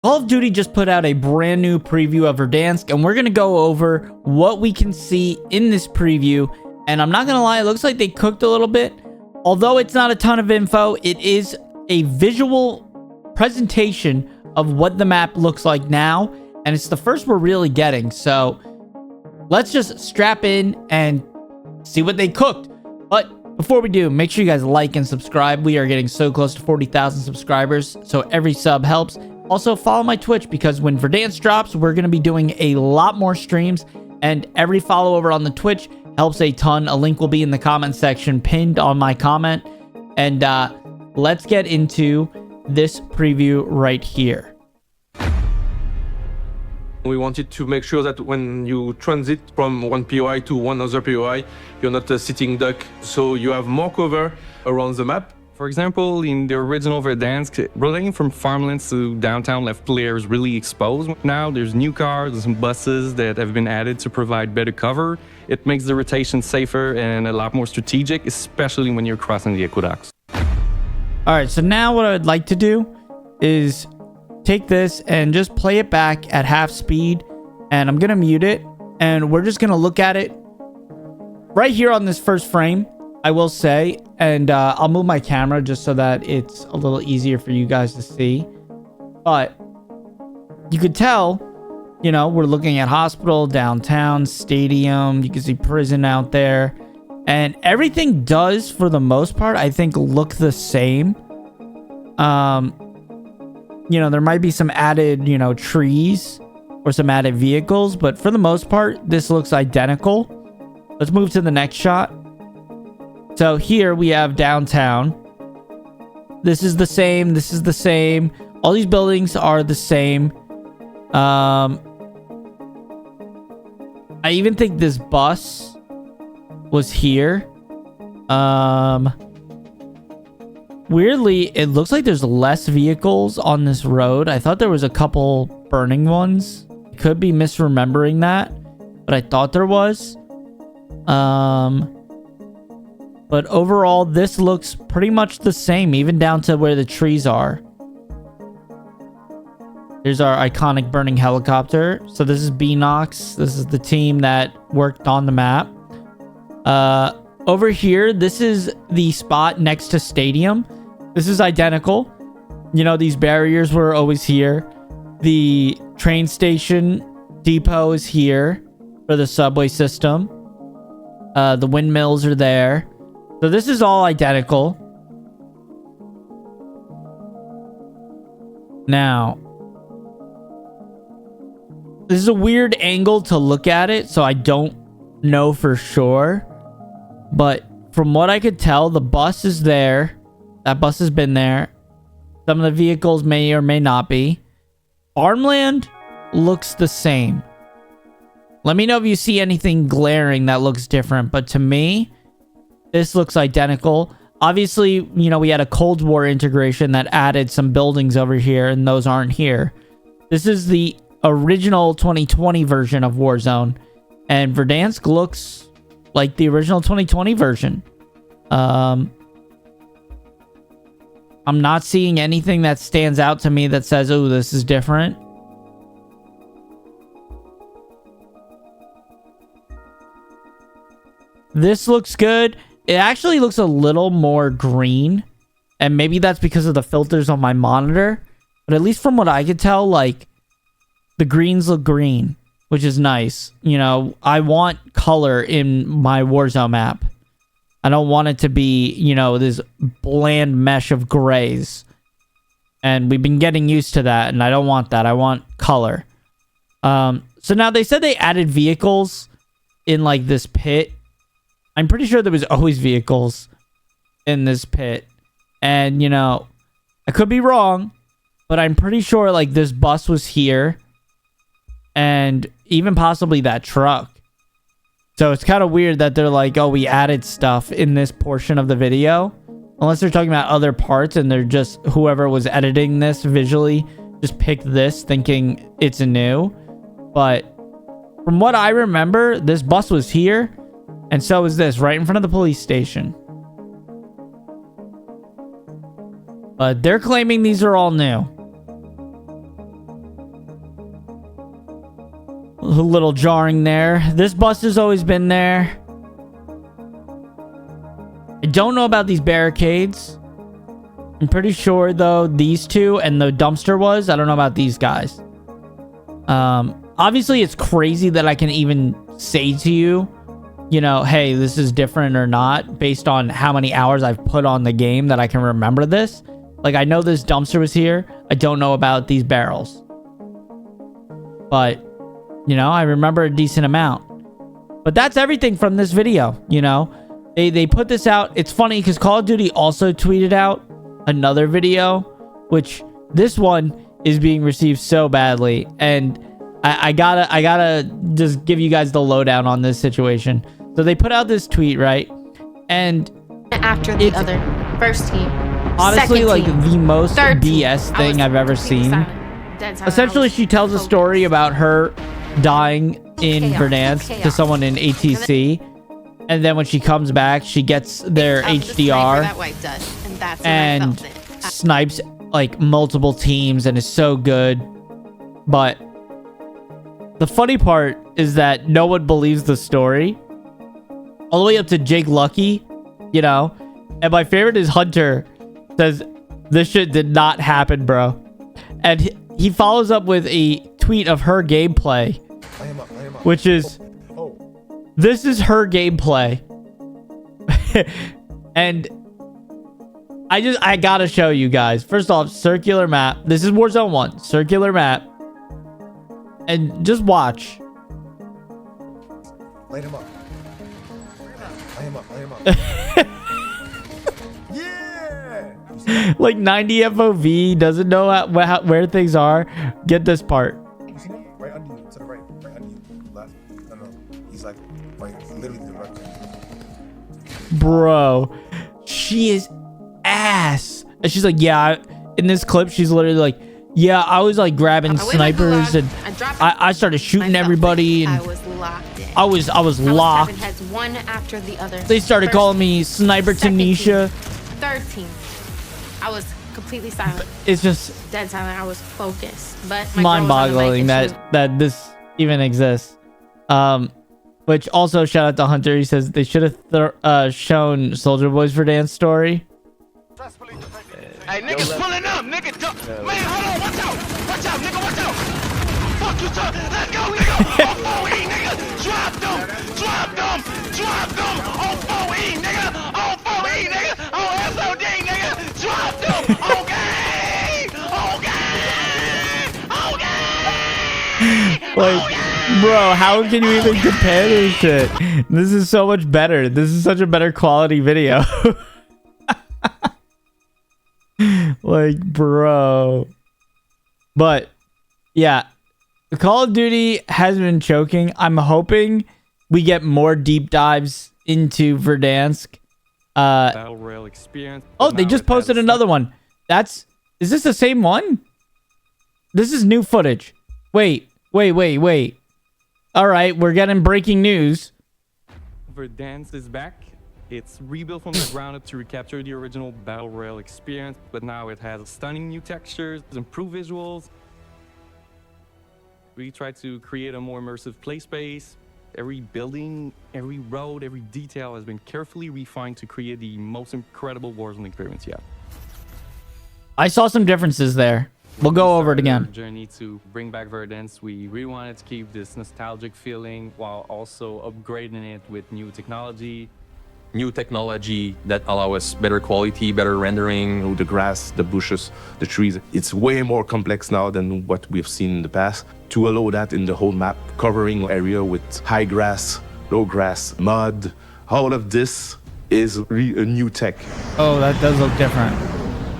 Call of Duty just put out a brand new preview of Verdansk, and we're going to go over what we can see in this preview. And I'm not going to lie, it looks like they cooked a little bit. Although it's not a ton of info, it is a visual presentation of what the map looks like now. And it's the first we're really getting. So let's just strap in and see what they cooked. But before we do, make sure you guys like and subscribe. We are getting so close to 40,000 subscribers, so every sub helps. Also, follow my Twitch, because when Verdansk drops, we're going to be doing a lot more streams, and every follow over on the Twitch helps a ton. A link will be in the comment section pinned on my comment. And let's get into this preview right here. We wanted to make sure that when you transit from one POI to one other POI, you're not a sitting duck, so you have more cover around the map. For example, in the original Verdansk, rotating from farmlands to downtown left players really exposed. Now there's new cars and buses that have been added to provide better cover. It makes the rotation safer and a lot more strategic, especially when you're crossing the aqueducts. All right, so now what I would like to do is take this and just play it back at half speed, and I'm gonna mute it, and we're just gonna look at it right here on this first frame, I will say. And I'll move my camera just so that it's a little easier for you guys to see. But you could tell, you know, we're looking at hospital, downtown, stadium. You can see prison out there. And everything does, for the most part, I think, look the same. You know, there might be some added, you know, trees or some added vehicles. But for the most part, this looks identical. Let's move to the next shot. So here we have downtown. This is the same. This is the same. All these buildings are the same. I even think this bus was here. Weirdly, it looks like there's less vehicles on this road. I thought there was a couple burning ones. Could be misremembering that, but I thought there was. But overall, this looks pretty much the same, even down to where the trees are. Here's our iconic burning helicopter. So this is Beanox. This is the team that worked on the map. Over here, this is the spot next to stadium. This is identical. You know, these barriers were always here. The train station depot is here for the subway system. The windmills are there. So this is all identical. Now, this is a weird angle to look at it, so I don't know for sure. But from what I could tell, the bus is there. That bus has been there. Some of the vehicles may or may not be. Farmland looks the same. Let me know if you see anything glaring that looks different. But to me, this looks identical. Obviously, you know, we had a Cold War integration that added some buildings over here, and those aren't here. This is the original 2020 version of Warzone, and Verdansk looks like the original 2020 version. I'm not seeing anything that stands out to me that says, oh, this is different. This looks good. It actually looks a little more green, and maybe that's because of the filters on my monitor. But at least from what I could tell, like, the greens look green, which is nice. You know, I want color in my Warzone map. I don't want it to be, you know, this bland mesh of grays. And we've been getting used to that, and I don't want that. I want color. So now they said they added vehicles in, like, this pit. I'm pretty sure there was always vehicles in this pit. And, you know, I could be wrong, but I'm pretty sure, like, this bus was here. And even possibly that truck. So it's kind of weird that they're like, oh, we added stuff in this portion of the video. Unless they're talking about other parts and they're just, whoever was editing this visually just picked this thinking it's new. But from what I remember, this bus was here. And so is this, right in front of the police station. But they're claiming these are all new. little jarring there. This bus has always been there. I don't know about these barricades. I'm pretty sure, though, these two and the dumpster was. I don't know about these guys. Obviously, it's crazy that I can even say to you, you know, hey, this is different or not based on how many hours I've put on the game that I can remember this. Like, I know this dumpster was here. I don't know about these barrels. But, you know, I remember a decent amount. But that's everything from this video, you know. They put this out. It's funny because Call of Duty also tweeted out another video, which this one is being received so badly. And I gotta just give you guys the lowdown on this situation. So they put out this tweet, right? And after the other first team, honestly, like team, the most BS team, thing I've ever seen. Essentially, she tells a story about her dying in Verdansk to someone in ATC. And then when she comes back, she gets their HDR and snipes like multiple teams and is so good. But the funny part is that no one believes the story. All the way up to Jake Lucky, you know. And my favorite is Hunter says, this shit did not happen, bro. And he follows up with a tweet of her gameplay, which is, this is her gameplay. And I gotta show you guys. First off, circular map. This is Warzone 1. Circular map. And just watch. Light him up. Light him up. Yeah! Like 90 FOV, doesn't know where things are. Get this part. You see him? Right under you. To the right. Right under you. Left. No. He's like, right. Literally to the right. Bro, she is ass. And she's like, yeah, in this clip, she's literally like, yeah, I was like grabbing snipers and I started shooting everybody and I was locked in. I was locked. Heads one after the other. They started calling me Sniper Tanisha. Third team. I was completely silent. It's just Dead silent. I was focused. But my mind-boggling that this even exists. Which also shout out to Hunter. He says they should have shown Soldier Boy's Verdansk story. Hey, niggas pulling up, nigga. Man, hold on, watch out, nigga, watch out. Fuck you, son. Let's go, nigga. On 4E, nigga. Drop them. On 4E, nigga. On 4E, nigga. On SOD, nigga. Drop them. Okay. Like, bro, how can you even compare this shit? This is so much better. This is such a better quality video. Like, bro. But yeah, Call of Duty has been choking. I'm hoping we get more deep dives into Verdansk. Battle Royale experience. Oh, they just posted another one. Is this the same one? This is new footage. Wait. All right, we're getting breaking news. Verdansk is back. It's rebuilt from the ground up to recapture the original Battle Royale experience, but now it has stunning new textures, improved visuals. We tried to create a more immersive play space. Every building, every road, every detail has been carefully refined to create the most incredible Warzone experience yet. I saw some differences there. We'll go over it again. Journey to bring back Verdansk. We really wanted to keep this nostalgic feeling while also upgrading it with new technology. New technology that allow us better quality, better rendering. The grass, the bushes, the trees. It's way more complex now than what we've seen in the past. To allow that in the whole map, covering area with high grass, low grass, mud. All of this is a new tech. Oh, that does look different.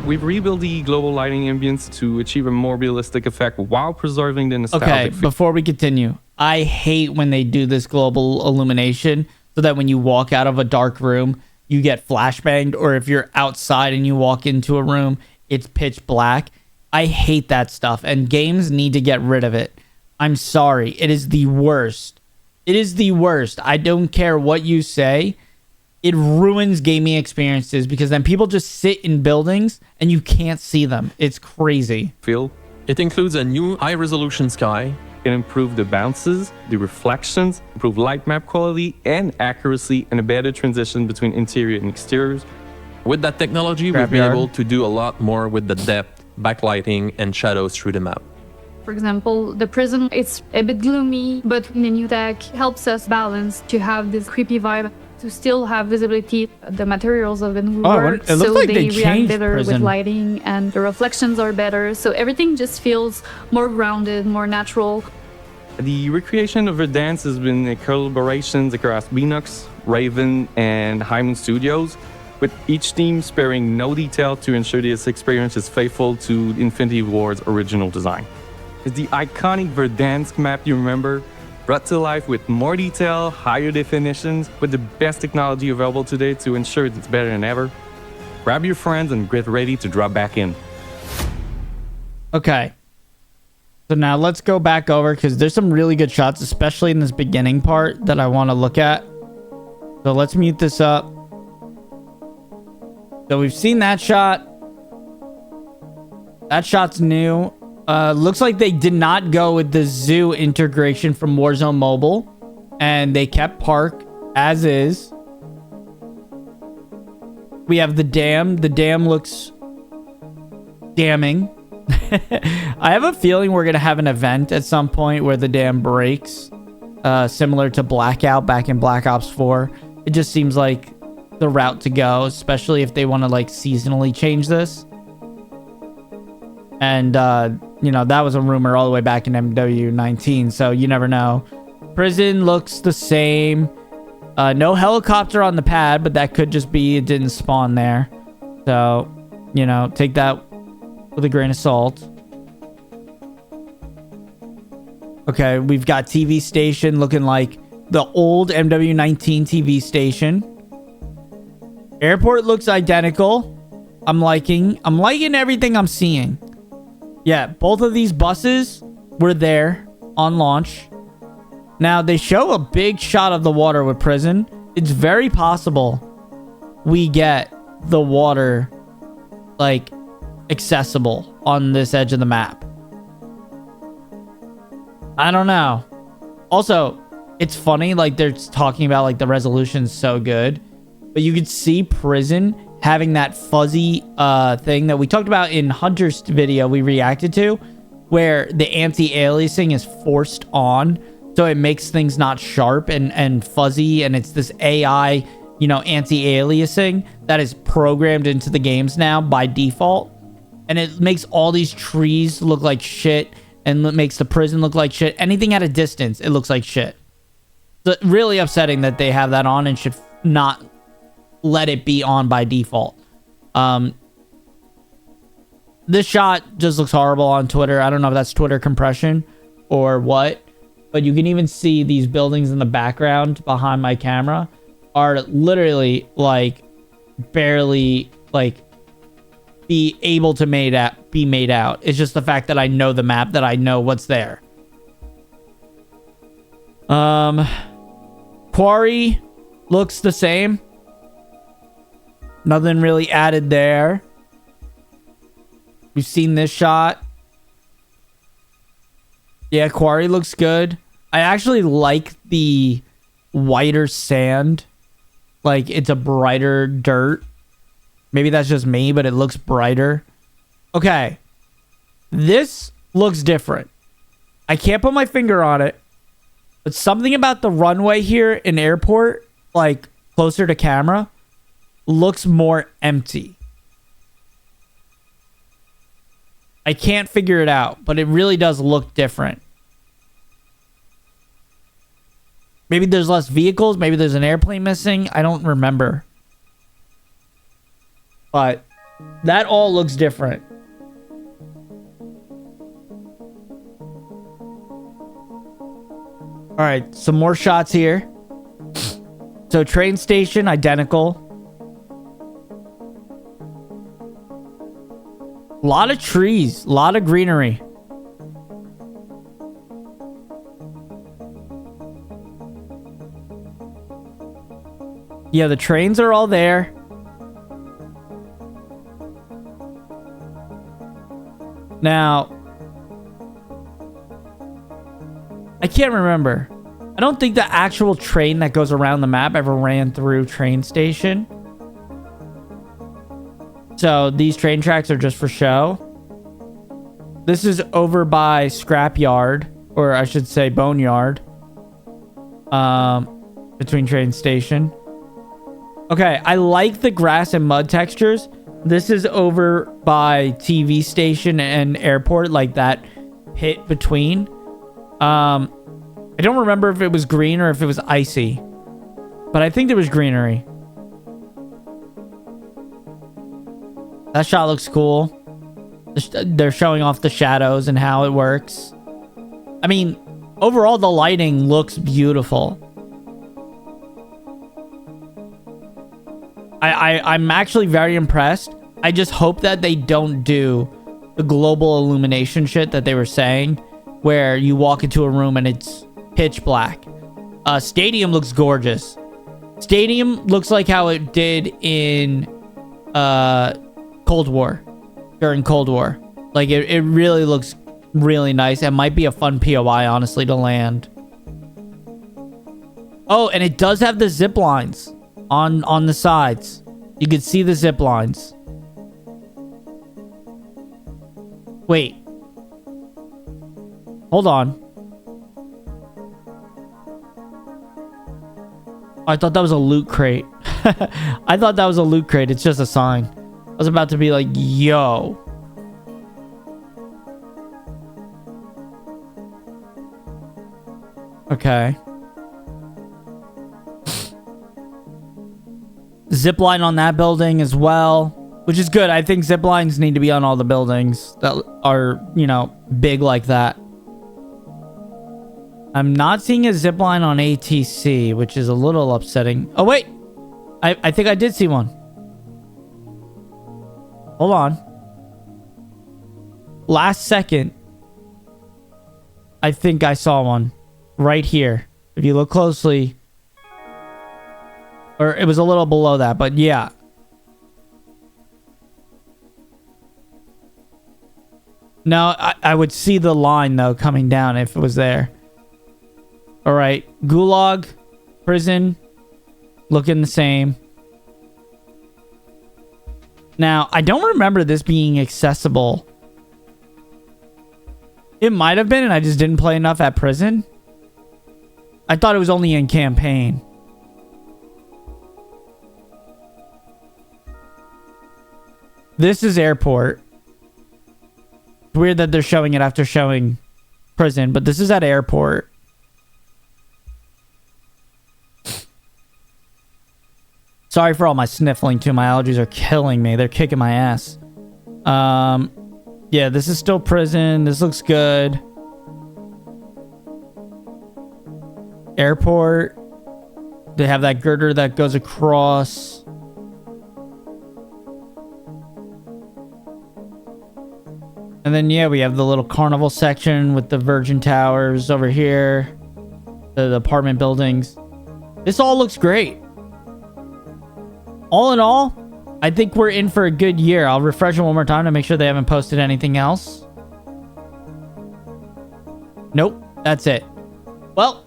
We've rebuilt the global lighting ambience to achieve a more realistic effect while preserving the nostalgic Okay, before we continue, I hate when they do this global illumination so that when you walk out of a dark room, you get flashbanged, or if you're outside and you walk into a room, it's pitch black. I hate that stuff, and games need to get rid of it. I'm sorry. It is the worst. It is the worst. I don't care what you say. It ruins gaming experiences because then people just sit in buildings and you can't see them. It's crazy. feel. It includes a new high-resolution sky, It improved the bounces, the reflections, improved light map quality and accuracy, and a better transition between interior and exteriors. With that technology, we've been Scrapyard. able to do a lot more with the depth, backlighting, and shadows through the map. For example, the prison, it's a bit gloomy, but the new tech helps us balance to have this creepy vibe, to still have visibility. The materials have been Oh, worked, it looks so like they they react changed better prison. with lighting, and the reflections are better. So everything just feels more grounded, more natural. The recreation of Verdansk has been a collaborations across Beanox, Raven, and Hyman Studios, with each team sparing no detail to ensure this experience is faithful to Infinity Ward's original design. It's the iconic Verdansk map you remember, brought to life with more detail, higher definitions, with the best technology available today to ensure it's better than ever. Grab your friends and get ready to drop back in. Okay. So now let's go back over because there's some really good shots, especially in this beginning part that I want to look at. So let's mute this up. So we've seen that shot. That shot's new. Looks like they did not go with the zoo integration from Warzone Mobile, and they kept Park as is. We have the dam. The dam looks damning. I have a feeling we're going to have an event at some point where the dam breaks, similar to Blackout back in Black Ops 4. It just seems like the route to go, especially if they want to like seasonally change this. And, you know, that was a rumor all the way back in MW19, so you never know. Prison looks the same. No helicopter on the pad, but that could just be it didn't spawn there. So, you know, take that with a grain of salt. Okay, we've got TV station looking like the old MW19 TV station. Airport looks identical. I'm liking everything I'm seeing. Yeah, both of these buses were there on launch. Now, they show a big shot of the water with prison. It's very possible we get the water, like, accessible on this edge of the map. I don't know. Also, it's funny, like, they're talking about, like, the resolution's so good. But you could see prison having that fuzzy thing that we talked about in Hunter's video we reacted to, where the anti-aliasing is forced on, so it makes things not sharp and fuzzy, and it's this AI, you know, anti-aliasing that is programmed into the games now by default, and it makes all these trees look like shit, and it makes the prison look like shit. Anything at a distance, it looks like shit. So really upsetting that they have that on and should not let it be on by default. This shot just looks horrible on Twitter. I don't know if that's Twitter compression or what, but you can even see these buildings in the background behind my camera are literally like barely like be able to be made out. It's just the fact that I know the map, that I know what's there. Quarry looks the same. Nothing really added there. We've seen this shot. Yeah, Quarry looks good. I actually like the whiter sand. Like, it's a brighter dirt. Maybe that's just me, but it looks brighter. Okay. This looks different. I can't put my finger on it, but something about the runway here in airport, like closer to camera, looks more empty. I can't figure it out, but it really does look different. Maybe there's less vehicles. Maybe there's an airplane missing. I don't remember. But that all looks different. All right, some more shots here. So train station, identical. A lot of trees, a lot of greenery. Yeah, the trains are all there. Now, I can't remember. I don't think the actual train that goes around the map ever ran through train station. So these train tracks are just for show. This is over by scrapyard, or I should say boneyard. Between train station. Okay, I like the grass and mud textures. This is over by TV station and airport, like that pit between. I don't remember if it was green or if it was icy, but I think there was greenery. That shot looks cool. They're showing off the shadows and how it works. I mean, overall, the lighting looks beautiful. I'm actually very impressed. I just hope that they don't do the global illumination shit that they were saying, where you walk into a room and it's pitch black. Stadium looks gorgeous. Stadium looks like how it did in Cold War. During Cold War. Like, it really looks really nice. It might be a fun POI, honestly, to land. Oh, and it does have the zip lines on the sides. You can see the zip lines. Wait. Hold on. I thought that was a loot crate. I thought that was a loot crate. It's just a sign. I was about to be like, yo. Okay. Zip line on that building as well, which is good. I think zip lines need to be on all the buildings that are, you know, big like that. I'm not seeing a zip line on ATC, which is a little upsetting. Oh, wait. I think I did see one. Hold on. Last second, I think I saw one right here. If you look closely. Or it was a little below that, but yeah. No, I would see the line, though, coming down if it was there. All right. Gulag, prison, looking the same. Now, I don't remember this being accessible. It might have been, and I just didn't play enough at prison. I thought it was only in campaign. This is airport. It's weird that they're showing it after showing prison, but this is at airport. Sorry for all my sniffling too. My allergies are killing me. They're kicking my ass. Yeah, this is still prison. This looks good. Airport. They have that girder that goes across. And then, yeah, we have the little carnival section with the Virgin Towers over here. The apartment buildings. This all looks great. All in all, I think we're in for a good year. I'll refresh it one more time to make sure they haven't posted anything else. Nope, that's it. Well,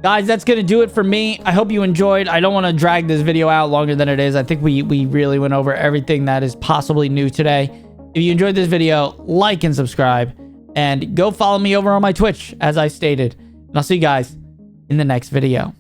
guys, that's going to do it for me. I hope you enjoyed. I don't want to drag this video out longer than it is. I think we really went over everything that is possibly new today. If you enjoyed this video, like and subscribe. And go follow me over on my Twitch, as I stated. And I'll see you guys in the next video.